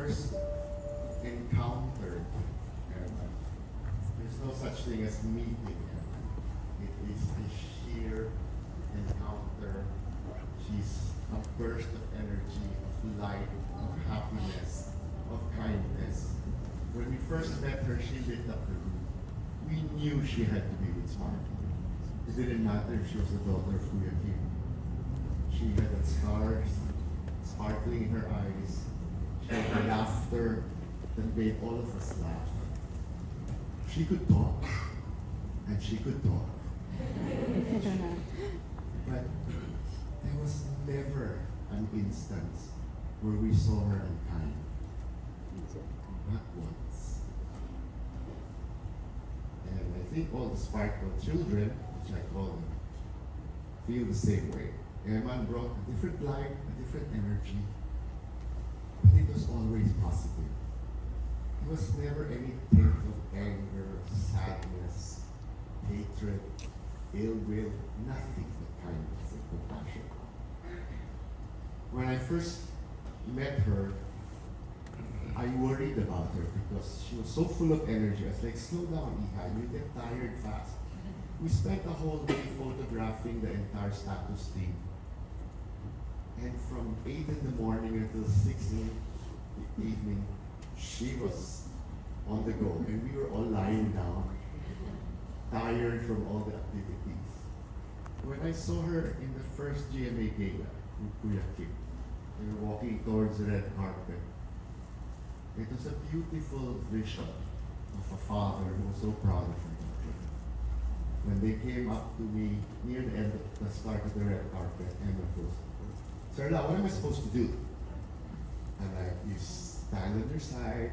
first encountered Emman, there's no such thing as meeting Emman. It is a sheer encounter. She's a burst of energy, of light, of happiness, of kindness. When we first met her, she lit up the room. We knew she had to be with Sparkle. It didn't matter if she was the daughter of Kuya Kim. She had the stars sparkling in her eyes. She had the laughter that made all of us laugh. She could talk, and she could talk. But there was never an instance where we saw her unkind. Not once. And I think all the Sparkle children, which I call them, feel the same way. Emman brought a different light, a different energy, but it was always positive. There was never any tint of anger, sadness, hatred, ill will, nothing but kindness and compassion. When I first met her, I worried about her because she was so full of energy. I was like, slow down, Iha, you get tired fast. We spent the whole day photographing the entire status team. And from 8 in the morning until 6 in the evening, she was on the go. And we were all lying down, tired from all the activities. When I saw her in the first GMA gala with Kuya Kim, we were walking towards the red carpet. It was a beautiful vision of a father who was so proud of her daughter. When they came up to me near the end of the start of the red carpet, Emma goes, Sarla, what am I supposed to do? And you stand on your side,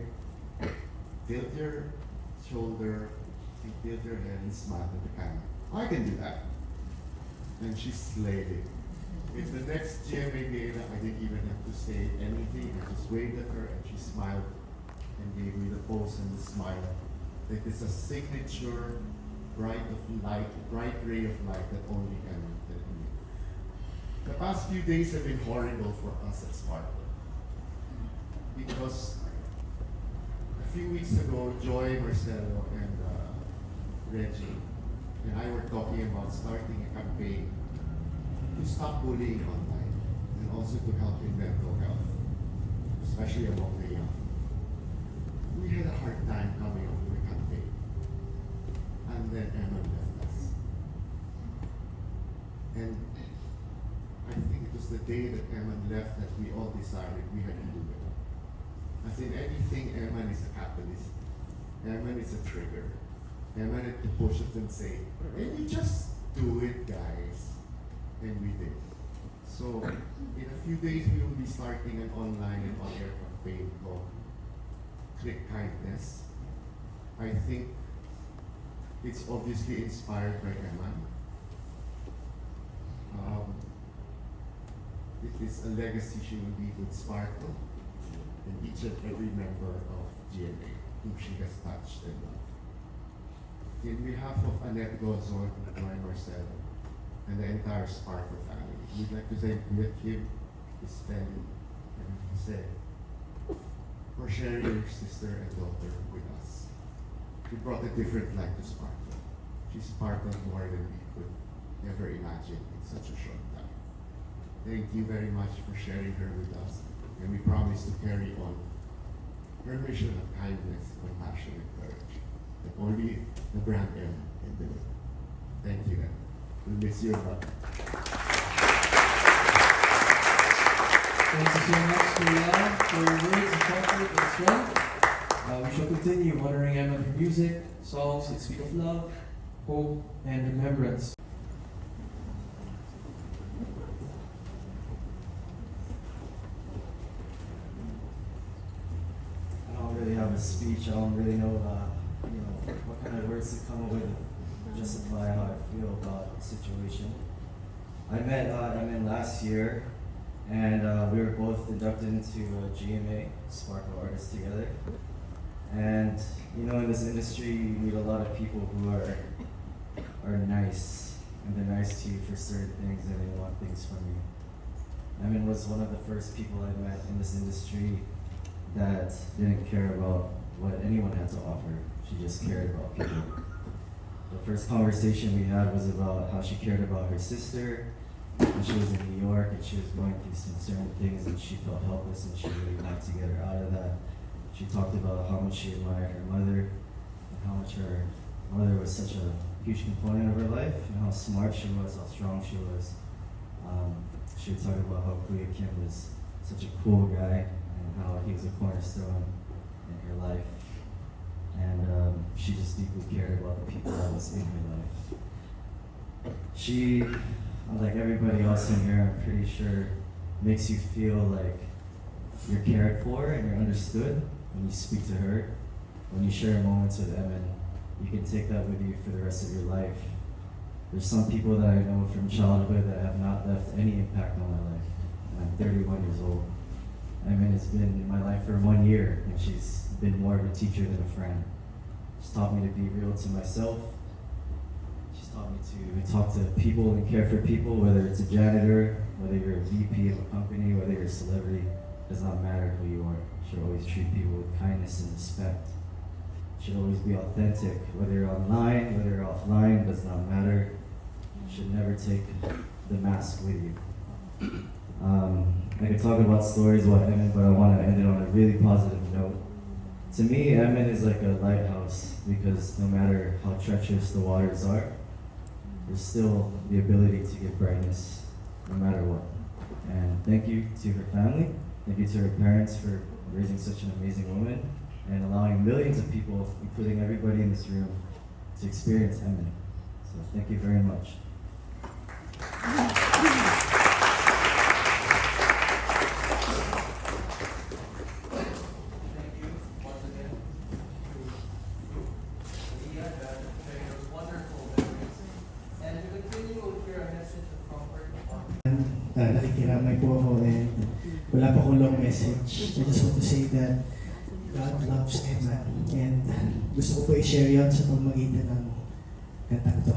tilt your shoulder, tilt your head and smile at the camera. I can do that. And she slayed it. In the next GMA gala, I didn't even have to say anything. I just waved at her and she smiled and gave me the pose and the smile. It is a signature bright ray of light that only Emman can emit. The past few days have been horrible for us at Sparkle. Because a few weeks ago, Joy, Marcelo, and Reggie and I were talking about starting a campaign to stop bullying online and also to help in mental health, especially among the young. We had a hard time coming up with a campaign. And then Emman left us. And I think it was the day that Emman left that we all decided we had to do it. As in anything, Emman is a catalyst. Emman is a trigger. Emman had to push us and say, can you just do it, guys? And we did. So in a few days, we will be starting an online and on-air campaign called Click Kindness. I think it's obviously inspired by Emman. It is a legacy she will leave with Sparkle and each and every member of GMA whom she has touched and loved. In behalf of Annette Gozon, Joy Marcelo, and the entire Sparkle family, we'd like to thank Kuya Kim, his family, and Jose for sharing your sister and daughter with us. She brought a different light to Sparkle. She sparkled more than we could ever imagine in such a short time. Thank you very much for sharing her with us, and we promise to carry on her mission of kindness, compassion, and courage that only the brand M can do. Thank you. We miss you a lot. Thank you so much, Kuya, for your words of comfort and strength. We shall continue honoring Emman for music, songs that speak of love, hope, and remembrance. I don't really have a speech. I don't really know, what kind of words to come up with to justify how I feel about the situation. I met Emman last year, and we were both inducted into GMA, Sparkle Artists together. And in this industry, you meet a lot of people who are nice, and they're nice to you for certain things, and they want things from you. Emman was one of the first people I met in this industry that didn't care about what anyone had to offer. She just cared about people. The first conversation we had was about how she cared about her sister when she was in New York and she was going through some certain things and she felt helpless and she really wanted to get her out of that. She talked about how much she admired her mother and how much her mother was such a huge component of her life and how smart she was, how strong she was. She would talk about how Kuya Kim was such a cool guy and how he was a cornerstone in her life. And she just deeply cared about the people that was in her life. She, like everybody else in here, I'm pretty sure, makes you feel like you're cared for and you're understood when you speak to her. When you share moments with Emman, you can take that with you for the rest of your life. There's some people that I know from childhood that have not left any impact on my life. And I'm 31 years old. Emman has been in my life for 1 year, and she's been more of a teacher than a friend. She's taught me to be real to myself. She's taught me to talk to people and care for people, whether it's a janitor, whether you're a VP of a company, whether you're a celebrity, it does not matter who you are. She'll always treat people with kindness and respect. She'll always be authentic, whether you're online, whether you're offline, does not matter. You should never take the mask with you. I could talk about stories about Emman, but I want to end it on a really positive note. To me, Emman is like a lighthouse because no matter how treacherous the waters are, there's still the ability to get brightness no matter what. And thank you to her family, thank you to her parents for raising such an amazing woman and allowing millions of people, including everybody in this room, to experience Emman. So thank you very much. Nakikiramay po ako and wala pa akong long message. I just want to say that God loves Emman and gusto ko po i-share yan sa pamamagitan ng kantang to.